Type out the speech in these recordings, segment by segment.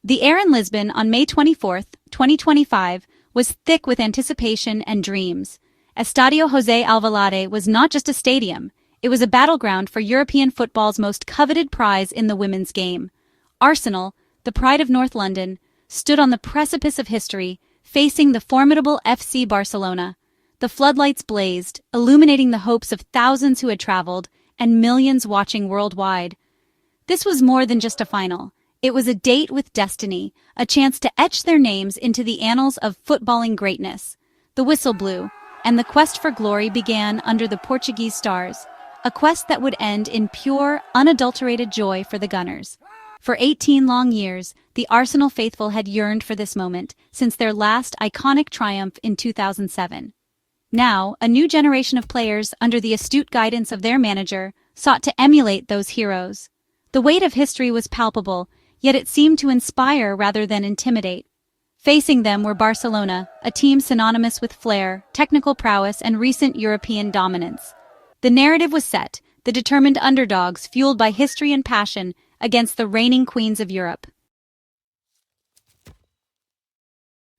The air in Lisbon on May 24, 2025, was thick with anticipation and dreams. Estadio José Alvalade was not just a stadium, it was a battleground for European football's most coveted prize in the women's game. Arsenal, the pride of North London, stood on the precipice of history, facing the formidable FC Barcelona. The floodlights blazed, illuminating the hopes of thousands who had traveled, and millions watching worldwide. This was more than just a final. It was a date with destiny, a chance to etch their names into the annals of footballing greatness. The whistle blew, and the quest for glory began under the Portuguese stars, a quest that would end in pure, unadulterated joy for the Gunners. For 18 long years, the Arsenal faithful had yearned for this moment, since their last iconic triumph in 2007. Now, a new generation of players, under the astute guidance of their manager, sought to emulate those heroes. The weight of history was palpable, yet it seemed to inspire rather than intimidate. Facing them were Barcelona, a team synonymous with flair, technical prowess, and recent European dominance. The narrative was set, the determined underdogs fueled by history and passion against the reigning queens of Europe.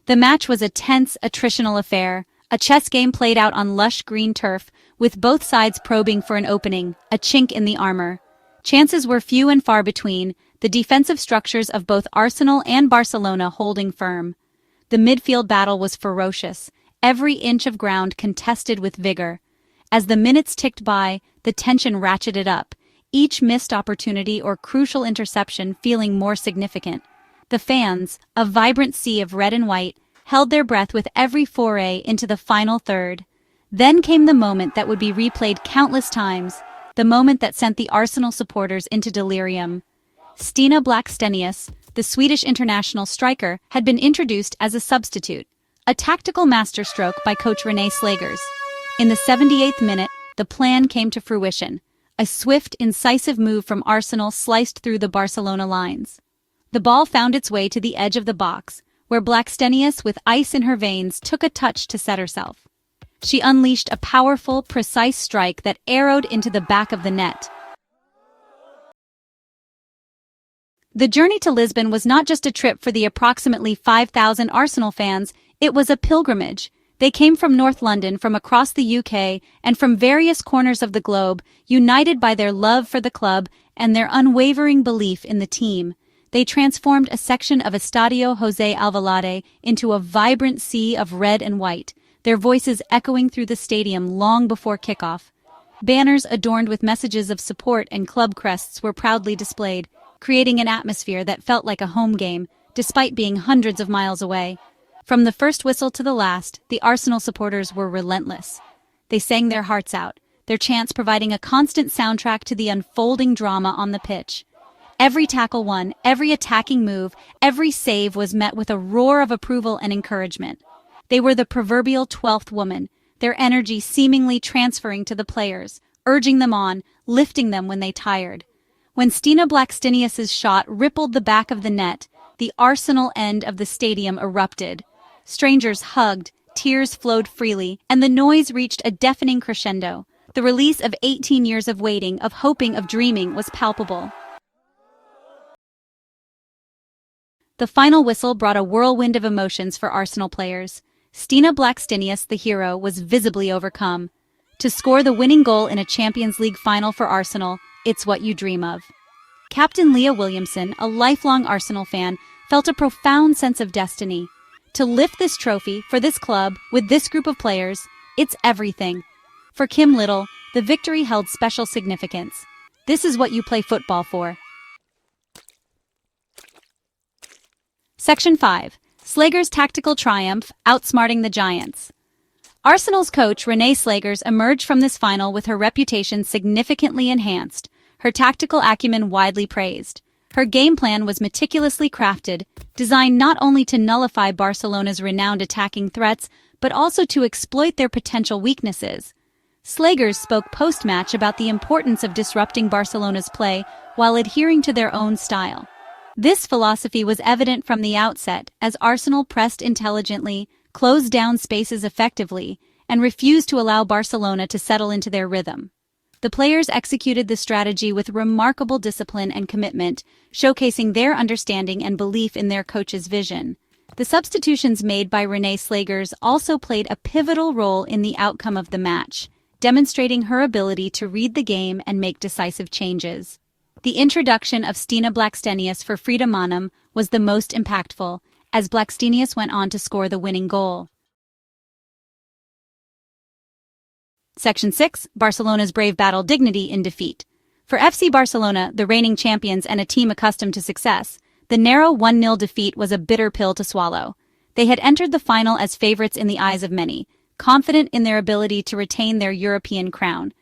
The match was a tense, attritional affair, a chess game played out on lush green turf, with both sides probing for an opening, a chink in the armor. Chances were few and far between, the defensive structures of both Arsenal and Barcelona holding firm. The midfield battle was ferocious, every inch of ground contested with vigor. As the minutes ticked by, the tension ratcheted up, each missed opportunity or crucial interception feeling more significant. The fans, a vibrant sea of red and white, held their breath with every foray into the final third. Then came the moment that would be replayed countless times, the moment that sent the Arsenal supporters into delirium. StinaBlackstenius, the Swedish international striker, had been introduced as a substitute, a tactical masterstroke by coach Reneeslegers. In the 78th minute, the plan came to fruition. A swift, incisive move from Arsenal sliced through the Barcelona lines. The ball found its way to the edge of the box, where Blackstenius, with ice in her veins, took a touch to set herself. She unleashed a powerful, precise strike that arrowed into the back of the net. The journey to Lisbon was not just a trip for the approximately 5,000 Arsenal fans, it was a pilgrimage. They came from North London, from across the UK, and from various corners of the globe, united by their love for the club and their unwavering belief in the team. They transformed a section of Estadio José Alvalade into a vibrant sea of red and white, their voices echoing through the stadium long before kickoff. Banners adorned with messages of support and club crests were proudly displayed, creating an atmosphere that felt like a home game, despite being hundreds of miles away. From the first whistle to the last, the Arsenal supporters were relentless. They sang their hearts out, their chants providing a constant soundtrack to the unfolding drama on the pitch. Every tackle won, every attacking move, every save was met with a roar of approval and encouragement. They were the proverbial 12th woman, their energy seemingly transferring to the players, urging them on, lifting them when they tired. When StinaBlackstenius's shot rippled the back of the net, the Arsenal end of the stadium erupted. Strangers hugged, tears flowed freely, and the noise reached a deafening crescendo. The release of 18 years of waiting, of hoping, of dreaming was palpable. The final whistle brought a whirlwind of emotions for Arsenal players. StinaBlackstenius, the hero, was visibly overcome. To score the winning goal in a Champions League final for Arsenal, it's what you dream of. Captain Leah Williamson, a lifelong Arsenal fan, felt a profound sense of destiny. To lift this trophy for this club, with this group of players, it's everything. For Kimlittle, the victory held special significance. This is what you play football for. Section 5. Slaggers' tactical triumph, outsmarting the Giants. Arsenal's coach Reneeslegers emerged from this final with her reputation significantly enhanced, her tactical acumen widely praised. Her game plan was meticulously crafted, designed not only to nullify Barcelona's renowned attacking threats, but also to exploit their potential weaknesses. Slaggers spoke post-match about the importance of disrupting Barcelona's play while adhering to their own style. This philosophy was evident from the outset as Arsenal pressed intelligently, closed down spaces effectively, and refused to allow Barcelona to settle into their rhythm. The players executed the strategy with remarkable discipline and commitment, showcasing their understanding and belief in their coach's vision. The substitutions made by Reneeslegers also played a pivotal role in the outcome of the match, demonstrating her ability to read the game and make decisive changes. The introduction of StinaBlackstenius for Frida Manum was the most impactful, as Blackstenius went on to score the winning goal. Section 6. Barcelona's brave battle dignity in defeat. For FC Barcelona, the reigning champions and a team accustomed to success, the narrow 1-0 defeat was a bitter pill to swallow. They had entered the final as favorites in the eyes of many, confident in their ability to retain their European crown.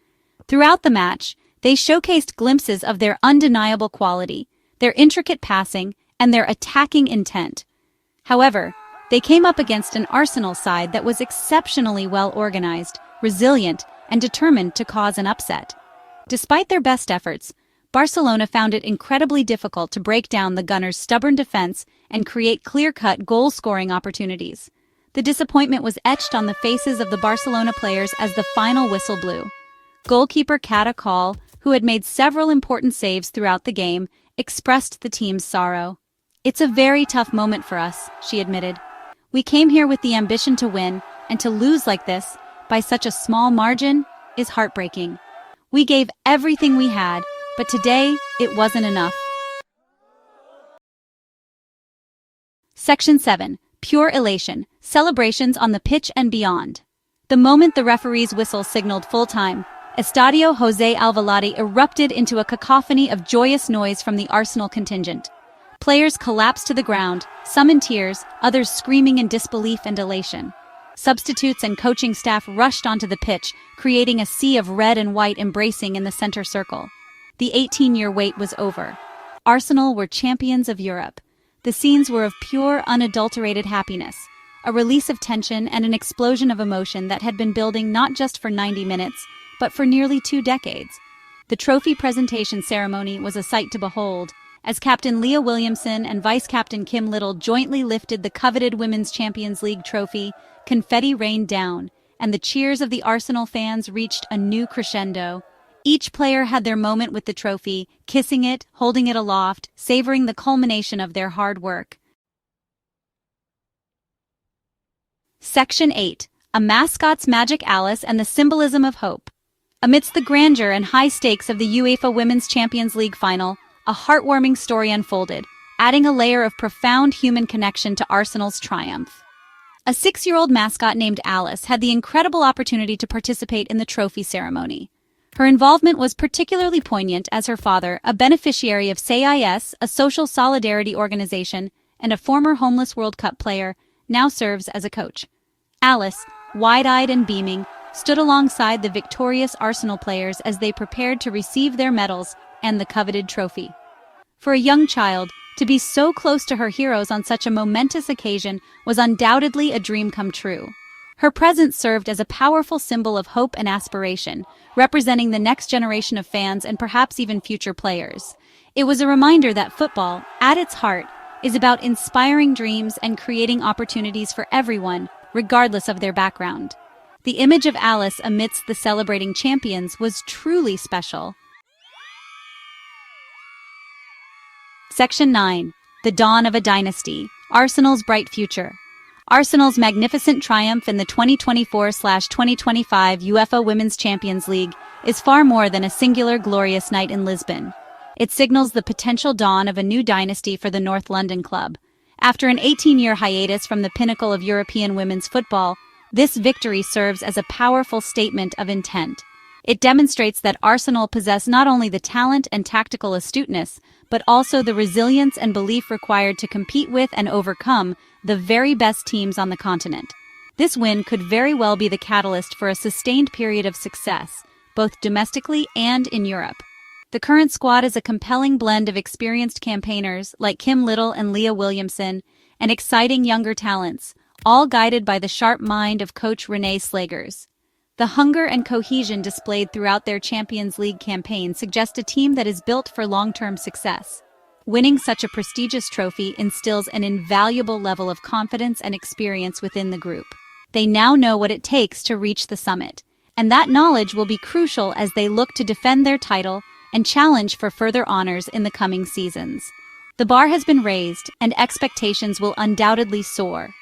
Throughout the match, they showcased glimpses of their undeniable quality, their intricate passing, and their attacking intent. However, they came up against an Arsenal side that was exceptionally well organized, resilient, and determined to cause an upset. Despite their best efforts, Barcelona found it incredibly difficult to break down the Gunners' stubborn defense and create clear-cut goal-scoring opportunities. The disappointment was etched on the faces of the Barcelona players as the final whistle blew. Goalkeeper Kata Call, who had made several important saves throughout the game, expressed the team's sorrow. "It's a very tough moment for us," she admitted. "We came here with the ambition to win, and to lose like this, by such a small margin, is heartbreaking. We gave everything we had, but today it wasn't enough." Section 7. Pure elation. Celebrations on the pitch and beyond. The moment the referee's whistle signaled full-time, Estadio José Alvalade erupted into a cacophony of joyous noise from the Arsenal contingent. Players collapsed to the ground, some in tears, others screaming in disbelief and elation. Substitutes and coaching staff rushed onto the pitch, creating a sea of red and white embracing in the center circle. The 18-year wait was over. Arsenal were champions of Europe. The scenes were of pure, unadulterated happiness, a release of tension and an explosion of emotion that had been building not just for 90 minutes, but for nearly 2 decades. The trophy presentation ceremony was a sight to behold, as Captain Leah Williamson and Vice-Captain Kimlittle jointly lifted the coveted Women's Champions League trophy. Confetti rained down, and the cheers of the Arsenal fans reached a new crescendo. Each player had their moment with the trophy, kissing it, holding it aloft, savoring the culmination of their hard work. Section 8. A Mascots Magic Alice and the Symbolism of Hope. Amidst the grandeur and high stakes of the UEFA Women's Champions League final, a heartwarming story unfolded, adding a layer of profound human connection to Arsenal's triumph. A 6-year-old mascot named Alice had the incredible opportunity to participate in the trophy ceremony. Her involvement was particularly poignant as her father, a beneficiary of SAIS, a social solidarity organization, and a former homeless World Cup player, now serves as a coach. Alice, wide-eyed and beaming, stood alongside the victorious Arsenal players as they prepared to receive their medals and the coveted trophy. For a young child, to be so close to her heroes on such a momentous occasion was undoubtedly a dream come true. Her presence served as a powerful symbol of hope and aspiration, representing the next generation of fans and perhaps even future players. It was a reminder that football, at its heart, is about inspiring dreams and creating opportunities for everyone, regardless of their background. The image of Alice amidst the celebrating champions was truly special. Section 9. The Dawn of a Dynasty. Arsenal's Bright Future. Arsenal's magnificent triumph in the 2024/2025 UEFA Women's Champions League is far more than a singular glorious night in Lisbon. It signals the potential dawn of a new dynasty for the North London club. After an 18-year hiatus from the pinnacle of European women's football, this victory serves as a powerful statement of intent. It demonstrates that Arsenal possess not only the talent and tactical astuteness, but also the resilience and belief required to compete with and overcome the very best teams on the continent. This win could very well be the catalyst for a sustained period of success, both domestically and in Europe. The current squad is a compelling blend of experienced campaigners like Kimlittle and Leah Williamson, and exciting younger talents, all guided by the sharp mind of coach Reneeslegers. The hunger and cohesion displayed throughout their Champions League campaign suggest a team that is built for long-term success. Winning such a prestigious trophy instills an invaluable level of confidence and experience within the group. They now know what it takes to reach the summit, and that knowledge will be crucial as they look to defend their title and challenge for further honors in the coming seasons. The bar has been raised, and expectations will undoubtedly soar.